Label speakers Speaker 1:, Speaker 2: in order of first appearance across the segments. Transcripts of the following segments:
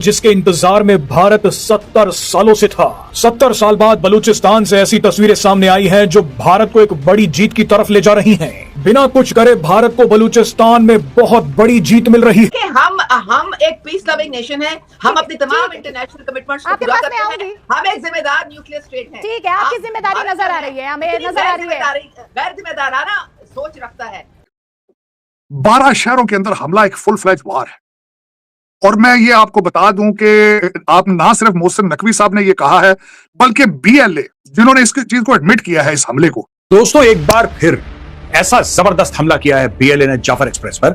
Speaker 1: जिसके इंतजार में भारत 70 सालों से था। 70 साल बाद बलूचिस्तान से ऐसी तस्वीरें सामने आई हैं जो भारत को एक बड़ी जीत की तरफ ले जा रही हैं। बिना कुछ करे भारत को बलूचिस्तान में बहुत बड़ी जीत मिल रही है।
Speaker 2: हम एक पीस लविंग नेशन है। हम अपनी तमाम इंटरनेशनल कमिटमेंट्स को पूरा करते हैं। हम एक जिम्मेदार न्यूक्लियर स्टेट है।
Speaker 3: ठीक है, आपकी जिम्मेदारी नजर आ रही है, हमें नजर आ रही है।
Speaker 2: गैर जिम्मेदाराना सोच रखता है।
Speaker 4: 12 शहरों के अंदर हमला एक फुल फ्लैज वार है। और मैं ये आपको बता दूं कि आप ना सिर्फ मोहसिन नकवी साहब ने ये कहा है, बल्कि बीएलए जिन्होंने इस चीज को एडमिट किया है, इस हमले को।
Speaker 5: दोस्तों, एक बार फिर ऐसा जबरदस्त हमला किया है बीएलए ने जाफर एक्सप्रेस पर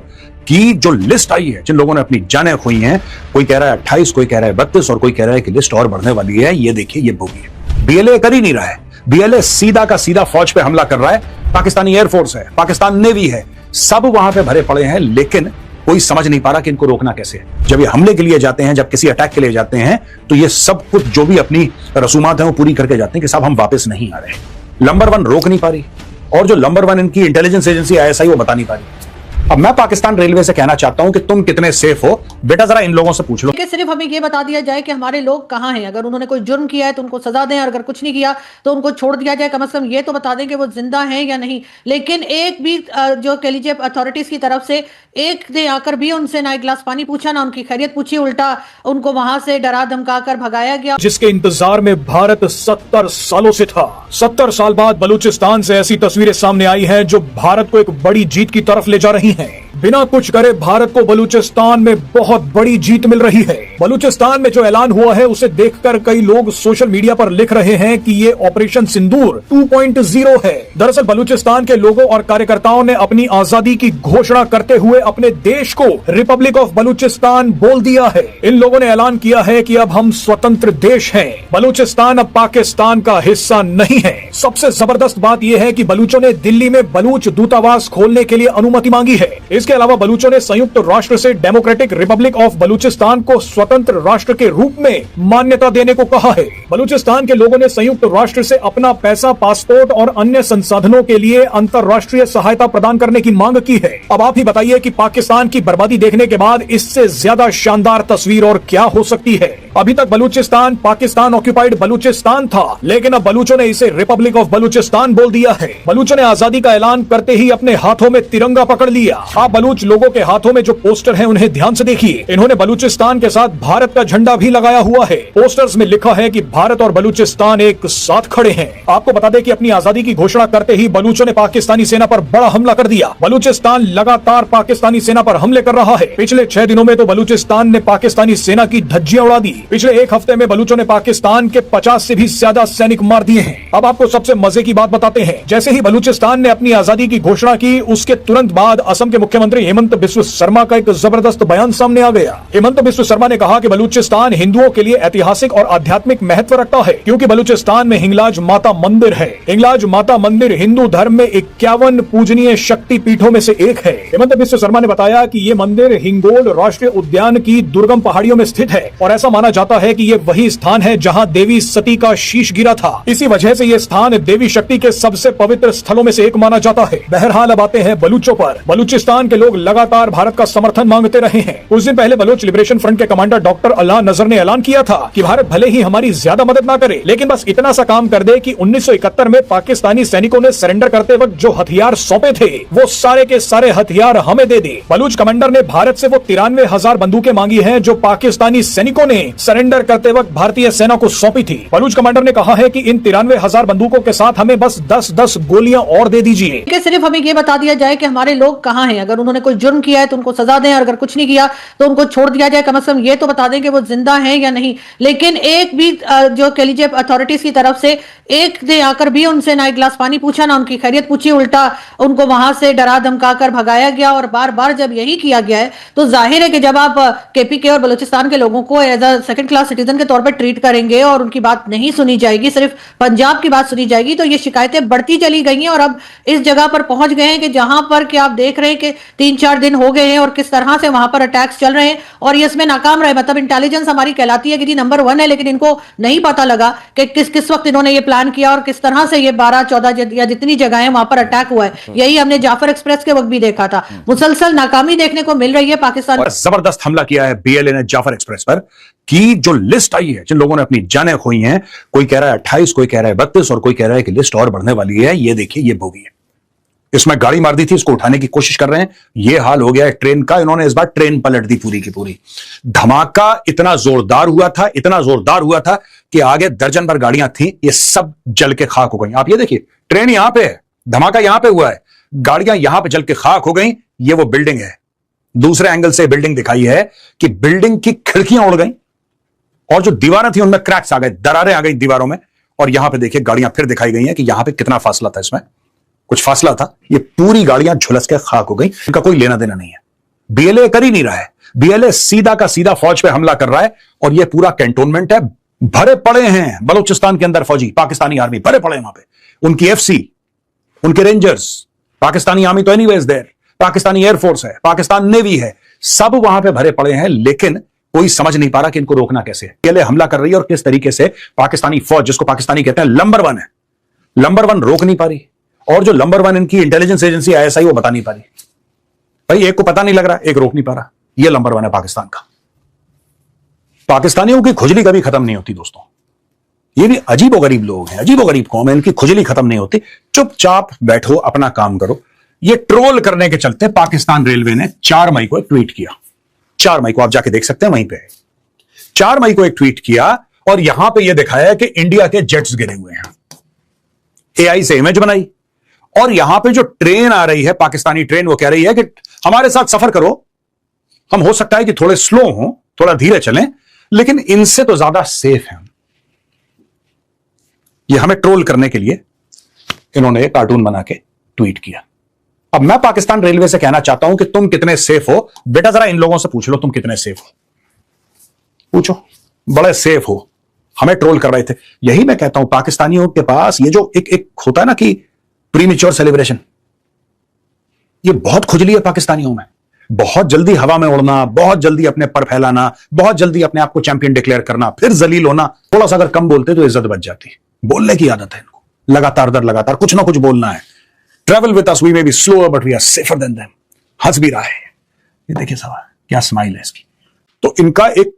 Speaker 5: कि जो लिस्ट आई है जिन लोगों ने अपनी जानें खोई हैं, कोई कह रहा है 28, कोई कह रहा है 32 और कोई कह रहा है कि लिस्ट और बढ़ने वाली है। ये देखिए, ये बोगी है। बीएलए कर ही नहीं रहा है। बीएलए सीधा का सीधा फौज पे हमला कर रहा है। पाकिस्तानी एयरफोर्स है, पाकिस्तान नेवी है, सब वहां पे भरे पड़े हैं, लेकिन कोई समझ नहीं पा रहा कि इनको रोकना कैसे है। जब ये हमले के लिए जाते हैं, जब किसी अटैक के लिए जाते हैं, तो ये सब कुछ जो भी अपनी रसूमात है वो पूरी करके जाते हैं कि साहब हम वापस नहीं आ रहे। नंबर 1 रोक नहीं पा रही, और जो नंबर 1 इनकी इंटेलिजेंस एजेंसी आईएसआई वो बता नहीं पा रही। अब मैं पाकिस्तान रेलवे से कहना चाहता हूं कि तुम कितने सेफ हो, बेटा जरा इन लोगों से पूछ लो।
Speaker 6: कि सिर्फ हमें ये बता दिया जाए कि हमारे लोग कहां हैं। अगर उन्होंने कोई जुर्म किया है तो उनको सजा दें, और अगर कुछ नहीं किया तो उनको छोड़ दिया जाए। कम से कम ये तो बता दें कि वो जिंदा हैं या नहीं। लेकिन एक भी जो कह लीजिए अथॉरिटीज की तरफ से एक ने आकर भी उनसे ना एक गिलास पानी पूछा, ना उनकी खैरियत पूछी, उल्टा उनको वहां से डरा धमका कर भगाया गया।
Speaker 1: जिसके इंतजार में भारत 70 सालों से था। 70 साल बाद बलूचिस्तान से ऐसी तस्वीरें सामने आई हैं जो भारत को एक बड़ी जीत की तरफ ले जा रही हैं। बिना कुछ करे भारत को बलूचिस्तान में बहुत बड़ी जीत मिल रही है। बलूचिस्तान में जो ऐलान हुआ है उसे देखकर कई लोग सोशल मीडिया पर लिख रहे हैं कि ये ऑपरेशन सिंदूर 2.0 है। दरअसल बलूचिस्तान के लोगों और कार्यकर्ताओं ने अपनी आजादी की घोषणा करते हुए अपने देश को रिपब्लिक ऑफ बलूचिस्तान बोल दिया है। इन लोगों ने ऐलान किया है कि अब हम स्वतंत्र देश हैं। बलूचिस्तान अब पाकिस्तान का हिस्सा नहीं है। सबसे जबरदस्त बात यह है कि बलूचों ने दिल्ली में बलूच दूतावास खोलने के लिए अनुमति मांगी है। इसके अलावा बलूचों ने संयुक्त राष्ट्र से डेमोक्रेटिक रिपब्लिक ऑफ बलूचिस्तान को स्वतंत्र राष्ट्र के रूप में मान्यता देने को कहा है। बलूचिस्तान के लोगों ने संयुक्त राष्ट्र से अपना पैसा, पासपोर्ट और अन्य संसाधनों के लिए अंतर्राष्ट्रीय सहायता प्रदान करने की मांग की है। अब आप ही बताइए कि पाकिस्तान की बर्बादी देखने के बाद इससे ज्यादा शानदार तस्वीर और क्या हो सकती है। अभी तक बलूचिस्तान पाकिस्तान ऑक्यूपाइड बलूचिस्तान था, लेकिन अब बलूचों ने इसे रिपब्लिक ऑफ बलूचिस्तान बोल दिया है। बलूचों ने आजादी का ऐलान करते ही अपने हाथों में तिरंगा पकड़ लिया। आप बलूच लोगों के हाथों में जो पोस्टर हैं उन्हें ध्यान से देखिए। इन्होंने बलूचिस्तान के साथ भारत का झंडा भी लगाया हुआ है। पोस्टर्स में लिखा है कि भारत और बलूचिस्तान एक साथ खड़े हैं। आपको बता दें कि अपनी आजादी की घोषणा करते ही बलूचों ने पाकिस्तानी सेना पर बड़ा हमला कर दिया। बलूचिस्तान लगातार पाकिस्तानी सेना पर हमले कर रहा है। पिछले 6 दिनों में तो बलूचिस्तान ने पाकिस्तानी सेना की धज्जियां उड़ा दी। पिछले एक हफ्ते में बलूचों ने पाकिस्तान के 50 से भी ज्यादा सैनिक मार दिए हैं। अब आपको सबसे मजे की बात बताते हैं। जैसे ही बलूचिस्तान ने अपनी आजादी की घोषणा की, उसके तुरंत बाद असम के मुख्यमंत्री हेमंत बिस्व शर्मा का एक जबरदस्त बयान सामने आ गया। हेमंत बिस्व शर्मा ने कहा कि बलूचिस्तान हिंदुओं के लिए ऐतिहासिक और आध्यात्मिक महत्व रखता है, क्योंकि बलूचिस्तान में हिंगलाज माता मंदिर है। हिंगलाज माता मंदिर हिंदू धर्म में 51 पूजनीय शक्ति पीठों में से एक है। हेमंत बिस्व शर्मा ने बताया कि ये मंदिर हिंगोल राष्ट्रीय उद्यान की दुर्गम पहाड़ियों में स्थित है, और ऐसा माना जाता है कि ये वही स्थान है जहाँ देवी सती का शीश गिरा था। इसी वजह से ये स्थान देवी शक्ति के सबसे पवित्र स्थलों में से एक माना जाता है। बहरहाल अब आते हैं बलूचों पर। बलूचिस्तान के लोग लगातार भारत का समर्थन मांगते रहे हैं। कुछ दिन पहले बलूच लिबरेशन फ्रंट के कमांडर डॉक्टर अल्लाह नजर ने ऐलान किया था कि भारत भले ही हमारी ज्यादा मदद ना करे, लेकिन बस इतना सा काम कर दे कि 1971 में पाकिस्तानी सैनिकों ने सरेंडर करते वक्त जो हथियार सौंपे थे वो सारे के सारे हथियार हमें दे दे। बलूच कमांडर ने भारत से वो 93,000 बंदूकें मांगी हैं जो पाकिस्तानी सैनिकों ने सरेंडर करते वक्त भारतीय सेना को सौंपी थी। बलूच कमांडर ने कहा है कि इन 93,000 बंदूकों के साथ हमें बस 10-10 गोलियां और दे दीजिए।
Speaker 6: कि सिर्फ हमें ये बता दिया जाए कि हमारे लोग कहां हैं। अगर उन्होंने कोई जुर्म किया है तो उनको सजा दें, और अगर कुछ नहीं किया तो उनको छोड़ दिया जाए। कम से कम ये तो बता दें कि वो जिंदा हैं या नहीं। लेकिन एक भी जो कह लीजिए अथॉरिटीज की तरफ से एक ने आकर भी उनसे ना एक गिलास पानी पूछा, ना उनकी खैरियत पूछी, उल्टा उनको वहां से डरा धमका कर भगाया गया। और बार बार जब यही किया गया है तो जाहिर है कि जब आप केपीके और बलूचिस्तान के लोगों को as a second class citizen के तौर पर ट्रीट करेंगे और उनकी बात नहीं सुनी जाएगी, सिर्फ पंजाब की बात सुनी जाएगी, तो ये शिकायतें बढ़ती चली गई हैं। और अब इस जगह पर पहुंच गए हैं कि जहां पर कि आप देख रहे हैं कि 3-4 दिन हो गए हैं और किस तरह से वहां पर अटैक्स चल रहे हैं और ये इसमें नाकाम रहे। मतलब इंटेलिजेंस हमारी कहलाती है कि जी नंबर 1 है, लेकिन इनको नहीं पता लगा कि किस वक्त इन्होंने ये प्लान किया और किस तरह से ये 12-14 या जितनी जगह है वहां पर अटैक हुआ है। यही हमने जाफर एक्सप्रेस के वक्त भी देखा था। मुसलसल नाकामी देखने को मिल रही है पाकिस्तान।
Speaker 5: और जबरदस्त हमला किया है बीएलए ने जाफर एक्सप्रेस पर कि जो लिस्ट आई है जिन लोगों ने अपनी जानें खोई हैं, कोई कह रहा है 28, कोई कह रहा है 32 और कोई कह रहा है कि लिस्ट और बढ़ने वाली है। ये देखिए, ये बोगी है, इसमें गाड़ी मार दी थी, इसको उठाने की कोशिश कर रहे हैं। ये हाल हो गया है ट्रेन का। इन्होंने इस बार ट्रेन पलट दी पूरी की पूरी। धमाका इतना जोरदार हुआ था, इतना जोरदार हुआ था कि आगे दर्जन भर गाड़ियां थी, ये सब जल के खाक हो गई। आप ये देखिए, ट्रेन यहां पे है, धमाका यहां पे हुआ है, गाड़ियां यहां पे जल के खाक हो गई। ये वो बिल्डिंग है, दूसरे एंगल से बिल्डिंग दिखाई है कि बिल्डिंग की खिड़कियां उड़ गई और जो दीवारें थी उनमें क्रैक्स आ गए, दरारें आ गई दीवारों में। और यहां पे देखिए गाड़ियां फिर दिखाई गई हैं कि यहां पे कितना फासला था, इसमें कुछ फासला था। ये पूरी गाड़ियां झुलस के खाक हो गई, इनका कोई लेना देना नहीं है। बीएलए कर ही नहीं रहा है, बीएलए सीधा का सीधा फौज पे हमला कर रहा है और ये पूरा कैंटोनमेंट है, भरे पड़े हैं बलूचिस्तान के अंदर फौजी, पाकिस्तानी आर्मी भरे पड़े हैं वहां पे, उनकी एफसी, उनके रेंजर्स, पाकिस्तानी आर्मी तो एनीवेज देयर, पाकिस्तानी एयरफोर्स है, पाकिस्तान नेवी है, सब वहां पे भरे पड़े हैं। लेकिन कोई समझ नहीं पा रहा कि इनको रोकना कैसे है। बीएलए हमला कर रही है और किस तरीके से पाकिस्तानी फौज, जिसको पाकिस्तानी कहते हैं नंबर 1 है, नंबर 1 रोक नहीं पा रही। और जो नंबर 1 इनकी इंटेलिजेंस एजेंसी आईएसआई वो बता नहीं पा रही। भाई एक को पता नहीं लग रहा, एक रोक नहीं पा रहा। ये नंबर 1 है पाकिस्तान का। पाकिस्तानियों की खुजली कभी खत्म नहीं होती दोस्तों। ये भी अजीबोगरीब लोग हैं, अजीबोगरीब कौम है, इनकी खुजली खत्म नहीं होती। चुपचाप बैठो, अपना काम करो। ये ट्रोल करने के चलते पाकिस्तान रेलवे ने 4 मई को एक ट्वीट किया। 4 मई को आप जाके देख सकते हैं, वहीं पे 4 मई को एक ट्वीट किया और यहां पे यह दिखाया कि इंडिया के जेट्स गिरे हुए हैं। एआई से इमेज बनाई और यहां पे जो ट्रेन आ रही है, पाकिस्तानी ट्रेन, वो कह रही है कि हमारे साथ सफर करो, हम हो सकता है कि थोड़े स्लो हो, थोड़ा धीरे चलें, लेकिन इनसे तो ज्यादा सेफ हैं। ये हमें ट्रोल करने के लिए इन्होंने कार्टून बना के ट्वीट किया। अब मैं पाकिस्तान रेलवे से कहना चाहता हूं कि तुम कितने सेफ हो। बेटा जरा इन लोगों से पूछ लो, तुम कितने सेफ हो, पूछो, बड़े सेफ हो। हमें ट्रोल कर रहे थे। यही मैं कहता हूं, पाकिस्तानियों के पास ये जो एक होता है ना कि प्रीमेच्योर सेलिब्रेशन, ये बहुत खुजली है पाकिस्तानियों में। बहुत जल्दी हवा में उड़ना, बहुत जल्दी अपने पर फैलाना, बहुत जल्दी अपने आप को चैंपियन डिक्लेयर करना, फिर जलील होना। थोड़ा सा अगर कम बोलते तो इज्जत बच जाती। बोलने की आदत है इनको, लगातार दर लगातार कुछ ना कुछ बोलना है। Travel with us we may be slower but we are safer than them. हंस भी रहा है, ये देखिए सवाल, क्या स्माइल है इसकी। तो इनका एक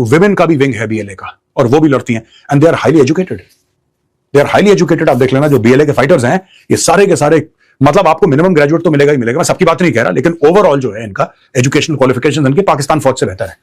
Speaker 5: विमेन का भी विंग है बीएलए का, और वो भी लड़ती हैं and they are highly educated. They are highly educated. आप देख लेना जो बीएलए के फाइटर्स हैं, ये सारे के सारे, मतलब आपको मिनिमम ग्रेजुएट तो मिलेगा ही मिलेगा। मैं सबकी बात नहीं कह रहा, लेकिन ओवरऑल जो है इनका एजुकेशनल क्वालिफिकेशन इनके पाकिस्तान फौज से बेहतर है।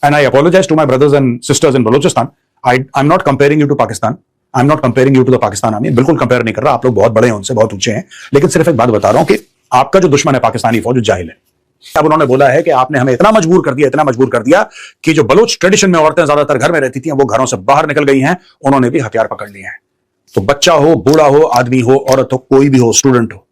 Speaker 5: And I apologise to my brothers and sisters in Balochistan. I am not comparing you to Pakistan, I am not comparing you to the Pakistan army. बिल्कुल कंपेयर नहीं कर रहा, आप लोग बहुत बड़े हैं उनसे, बहुत ऊंचे हैं। लेकिन सिर्फ एक बात बता रहा हूं कि आपका जो दुश्मन है पाकिस्तानी फौज, जाहिल है। अब उन्होंने बोला है कि आपने हमें इतना मजबूर कर दिया, इतना मजबूर कर दिया कि जो बलूच ट्रेडिशन में औरतें ज्यादातर घर में रहती थी, वो घरों से बाहर निकल गई हैं, उन्होंने भी हथियार पकड़ लिए हैं। तो बच्चा हो, बूढ़ा हो, आदमी हो, औरत हो, कोई भी हो, स्टूडेंट हो,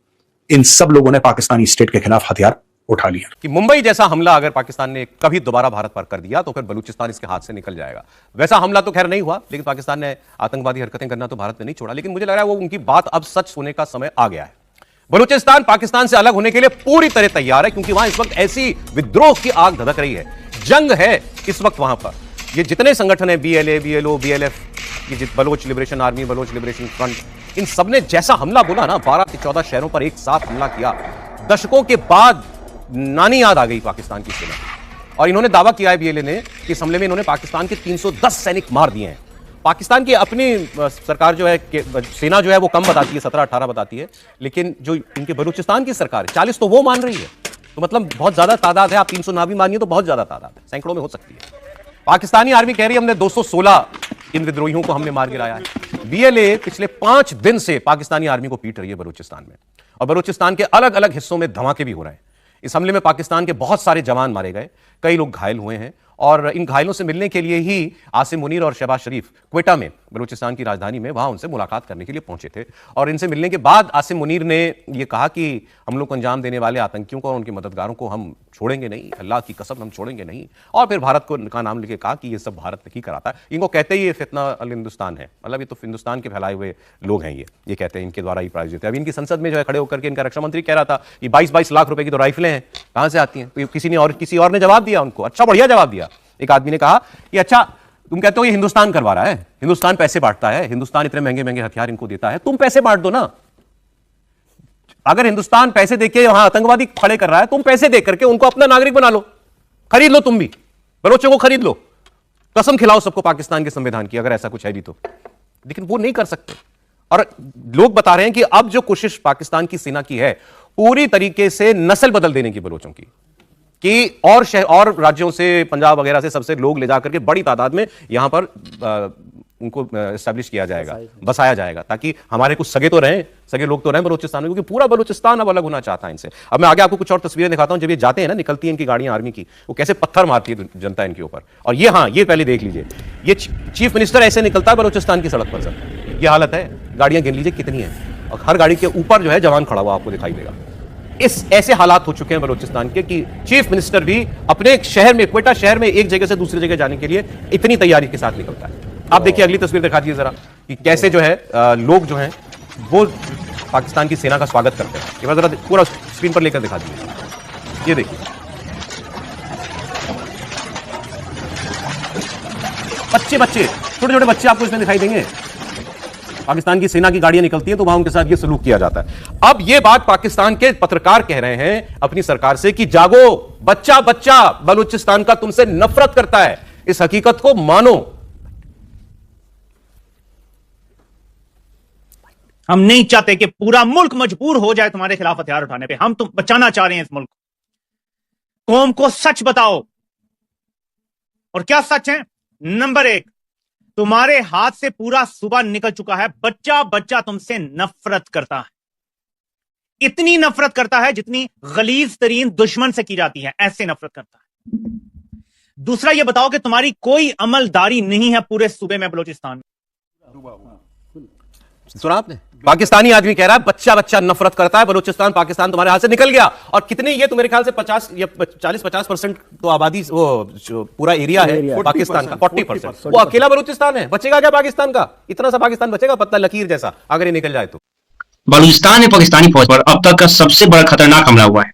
Speaker 5: इन सब लोगों ने पाकिस्तानी स्टेट के खिलाफ हथियार उठा लिया।
Speaker 7: कि मुंबई जैसा हमला अगर पाकिस्तान ने कभी दोबारा भारत पर कर दिया तो फिर बलूचिस्तान इसके हाथ से निकल जाएगा। वैसा हमला तो खैर नहीं हुआ, लेकिन पाकिस्तान ने आतंकवादी हरकतें करना तो भारत ने नहीं छोड़ा। लेकिन मुझे लग रहा है वो उनकी बात अब सच होने का समय आ गया है। बलूचिस्तान पाकिस्तान से अलग होने के लिए पूरी तरह तैयार है, क्योंकि वहां इस वक्त ऐसी विद्रोह की आग धधक रही है, जंग है इस वक्त वहां पर। ये जितने संगठन है, बीएलए, बीएलओ, बीएलएफ, ये Baloch liberation army, Baloch liberation front, इन सबने जैसा हमला बोला ना, 12 से 14 शहरों पर एक साथ हमला किया। दशकों के बाद नानी याद आ गई पाकिस्तान की सेना। और इन्होंने दावा किया है बीएलए ने कि इस हमले में इन्होंने पाकिस्तान के 310 सैनिक मार दिए हैं। पाकिस्तान की अपनी सरकार जो है, सेना जो है वो कम बताती है, 17-18 बताती है, लेकिन जो इनके बलूचिस्तान की सरकार है 40 तो वो मान रही है। तो मतलब बहुत ज्यादा तादाद है। आप 300 ना भी मानिए तो बहुत ज्यादा तादाद है, सैकड़ों में हो सकती है। पाकिस्तानी आर्मी कह रही है हमने 216 इन विद्रोहियों को हमने मार गिराया है। बीएलए पिछले 5 दिन से पाकिस्तानी आर्मी को पीट रही है बलूचिस्तान में, और बलूचिस्तान के अलग अलग हिस्सों में धमाके भी हो रहे हैं। इस हमले में पाकिस्तान के बहुत सारे जवान मारे गए, कई लोग घायल हुए हैं, और इन घायलों से मिलने के लिए ही आसिम मुनीर और शहबाज शरीफ क्वेटा में, बलूचिस्तान की राजधानी में, वहां उनसे मुलाकात करने के लिए पहुंचे थे। और इनसे मिलने के बाद आसिम मुनीर ने यह कहा कि हम लोग को अंजाम देने वाले आतंकियों को और उनके मददगारों को हम छोड़ेंगे नहीं, अल्लाह की कसम हम छोड़ेंगे नहीं। और फिर भारत को का नाम लेके कहा कि ये सब भारत ही कराता है। इनको कहते ही ये फितना अल हिंदुस्तान है, मतलब ये तो हिंदुस्तान के फैलाए हुए लोग हैं, ये कहते हैं इनके द्वारा ही प्रायोजित है। अभी इनकी संसद में जो है खड़े होकर के इनका रक्षा मंत्री कह रहा था कि 22-22 लाख रुपए की तो राइफलें हैं, कहां से आती हैं? तो किसी और ने जवाब दिया उनको, अच्छा बढ़िया जवाब दिया। एक आदमी ने कहा कि अच्छा तुम कहते हो ये हिंदुस्तान करवा रहा है, हिंदुस्तान पैसे बांटता है, हिंदुस्तान इतने महंगे महंगे हथियार इनको देता है, तुम पैसे बांट दो ना। अगर हिंदुस्तान पैसे देके वहां आतंकवादी खड़े कर रहा है, तुम पैसे देकर के उनको अपना नागरिक बना लो, खरीद लो, तुम भी बलोचों को खरीद लो, कसम खिलाओ सबको पाकिस्तान के संविधान की, अगर ऐसा कुछ है भी तो। लेकिन वो नहीं कर सकते। और लोग बता रहे हैं कि अब जो कोशिश पाकिस्तान की सेना की है पूरी तरीके से नस्ल बदल देने की बलोचों की, कि और राज्यों से, पंजाब वगैरह से सबसे लोग ले जाकर के बड़ी तादाद में यहां पर उनको एस्टैब्लिश किया जाएगा, बसाया जाएगा, ताकि हमारे कुछ सगे लोग तो रहें बलूचिस्तान में, क्योंकि पूरा बलूचिस्तान अब अलग होना चाहता है इनसे। अब मैं आगे आपको कुछ और तस्वीरें दिखाता हूं, जब ये जाते हैं ना, निकलती हैं इनकी गाड़ियां आर्मी की, वो कैसे पत्थर मारती है जनता इनके ऊपर। और ये, हाँ, ये पहले देख लीजिए, ये चीफ मिनिस्टर ऐसे निकलता है बलूचिस्तान की सड़क पर सर, ये हालत है। गाड़ियां गिन लीजिए कितनी है, और हर गाड़ी के ऊपर जो है जवान खड़ा हुआ आपको दिखाई देगा। ऐसे हालात हो चुके हैं बलूचिस्तान के कि चीफ मिनिस्टर भी अपने शहर में, क्वेटा शहर में, एक जगह से दूसरी जगह जाने के लिए इतनी तैयारी के साथ निकलता है। आप देखिए, अगली तस्वीर दिखा दीजिए जरा, कि कैसे जो है लोग जो हैं वो पाकिस्तान की सेना का स्वागत करते हैं। ये जरा पूरा स्क्रीन पर लेकर दिखा दीजिए, ये देखिए, बच्चे, छोटे छोटे बच्चे आपको इसमें दिखाई देंगे। पाकिस्तान की सेना की गाड़ियां निकलती हैं तो वहां उनके साथ ये सलूक किया जाता है। अब ये बात पाकिस्तान के पत्रकार कह रहे हैं अपनी सरकार से कि जागो, बच्चा बलूचिस्तान का तुमसे नफरत करता है, इस हकीकत को मानो।
Speaker 8: हम नहीं चाहते कि पूरा मुल्क मजबूर हो जाए तुम्हारे खिलाफ हथियार उठाने पे। हम तुम बचाना चाह रहे हैं इस मुल्क को। कौम को सच बताओ। और क्या सच है? नंबर 1, तुम्हारे हाथ से पूरा सूबा निकल चुका है। बच्चा तुमसे नफरत करता है, इतनी नफरत करता है जितनी गलीज तरीन दुश्मन से की जाती है, ऐसे नफरत करता है। दूसरा, यह बताओ कि तुम्हारी कोई अमलदारी नहीं है पूरे सूबे में, बलूचिस्तान में।
Speaker 7: सुना आपने? पाकिस्तानी आदमी कह रहा है बच्चा नफरत करता है, बलूचिस्तान पाकिस्तान तुम्हारे हाथ से निकल गया। और कितने, ये तो मेरे ख्याल से 50 या 40-50% तो आबादी, वो पूरा एरिया है पाकिस्तान का, 40%। वो अकेला बलूचिस्तान है, बचेगा क्या पाकिस्तान का? इतना सा पाकिस्तान बचेगा, पतला लकीर जैसा, अगर ये निकल जाए तो।
Speaker 9: बलूचिस्तान में पाकिस्तानी फौज पर अब तक का सबसे बड़ा खतरनाक हमला हुआ है।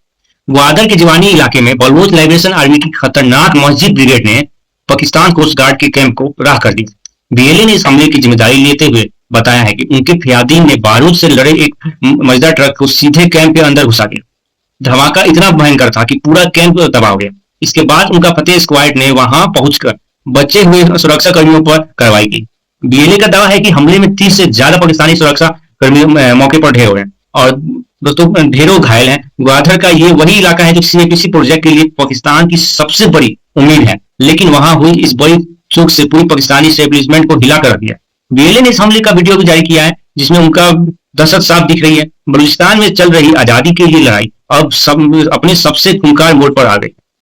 Speaker 9: ग्वादर के जीवानी इलाके में बलूच लिबरेशन आर्मी की खतरनाक मस्जिद ब्रिगेड ने पाकिस्तान कोस्ट गार्ड के कैंप को राह कर दी। बीएलए ने इस हमले की जिम्मेदारी लेते हुए बताया है कि उनके फियादीन ने बारूद से लड़े एक मजदा ट्रक को सीधे कैंप के अंदर घुसा दिया। धमाका इतना भयंकर था कि पूरा कैंप तबाह हो गया। इसके बाद उनका फतेह स्क्वाड ने वहां पहुंचकर बचे हुए सुरक्षा कर्मियों पर कार्रवाई की। बीएलए का दावा है कि हमले में 30 से ज्यादा पाकिस्तानी सुरक्षा कर्मी मौके पर ढेर हो गए और दोस्तों ढेरों घायल हैं। ग्वादर का ये वही इलाका है जो सीएपीसी प्रोजेक्ट के लिए पाकिस्तान की सबसे बड़ी उम्मीद है, लेकिन वहां हुई इस बड़ी चूक से पूरी पाकिस्तानी एस्टेब्लिशमेंट को हिला कर रख दिया। बीएलए ने इस हमले का वीडियो भी जारी किया है जिसमें उनका दहशत साफ दिख रही है। बलूचिस्तान में चल रही आजादी के लिए लड़ाई अब अपने सबसे खूंखार मोड़ पर आ गई।